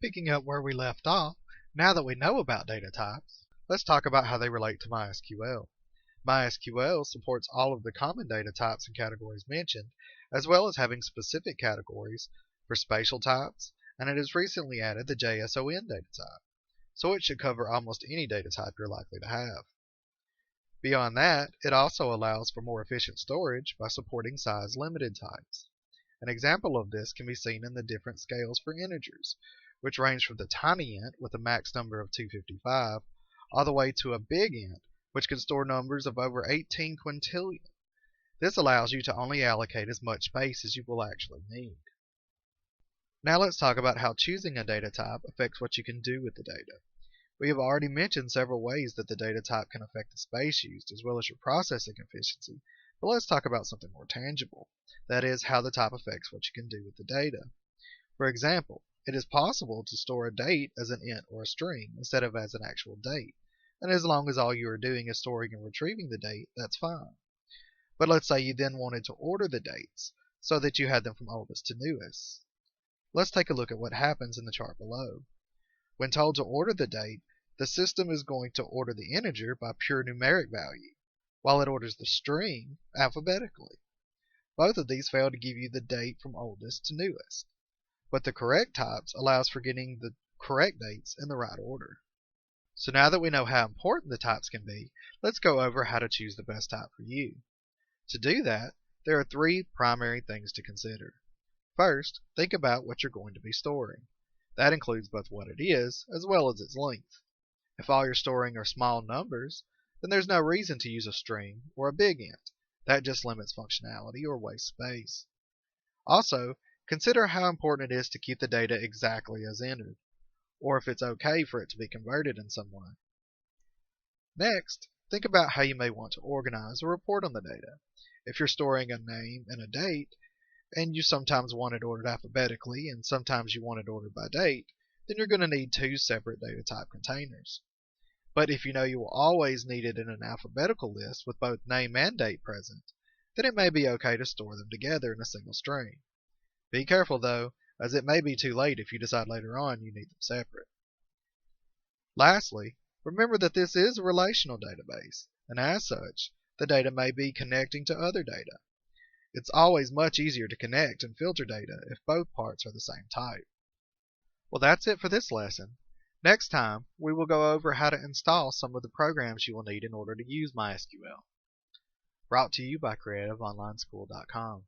Picking up where we left off, now that we know about data types, let's talk about how they relate to MySQL. MySQL supports all of the common data types and categories mentioned, as well as having specific categories for spatial types, and it has recently added the JSON data type, so it should cover almost any data type you're likely to have. Beyond that, it also allows for more efficient storage by supporting size-limited types. An example of this can be seen in the different scales for integers, which range from the tiny int with a max number of 255 all the way to a big int, which can store numbers of over 18 quintillion. This allows you to only allocate as much space as you will actually need. Now let's talk about how choosing a data type affects what you can do with the data. We have already mentioned several ways that the data type can affect the space used as well as your processing efficiency, but let's talk about something more tangible. That is, how the type affects what you can do with the data. For example, it is possible to store a date as an int or a string instead of as an actual date, and as long as all you are doing is storing and retrieving the date, that's fine. But let's say you then wanted to order the dates so that you had them from oldest to newest. Let's take a look at what happens in the chart below. When told to order the date, the system is going to order the integer by pure numeric value, while it orders the string alphabetically. Both of these fail to give you the date from oldest to newest, but the correct types allows for getting the correct dates in the right order. So now that we know how important the types can be, let's go over how to choose the best type for you. To do that, there are three primary things to consider. First, think about what you're going to be storing. That includes both what it is as well as its length. If all you're storing are small numbers, then there's no reason to use a string or a big int. That just limits functionality or wastes space. Also, consider how important it is to keep the data exactly as entered, or if it's okay for it to be converted in some way. Next, think about how you may want to organize or report on the data. If you're storing a name and a date, and you sometimes want it ordered alphabetically and sometimes you want it ordered by date, then you're going to need two separate data type containers. But if you know you will always need it in an alphabetical list with both name and date present, then it may be okay to store them together in a single string. Be careful though, as it may be too late if you decide later on you need them separate. Lastly, remember that this is a relational database, and as such, the data may be connecting to other data. It's always much easier to connect and filter data if both parts are the same type. Well, that's it for this lesson. Next time, we will go over how to install some of the programs you will need in order to use MySQL. Brought to you by CreativeOnlineSchool.com.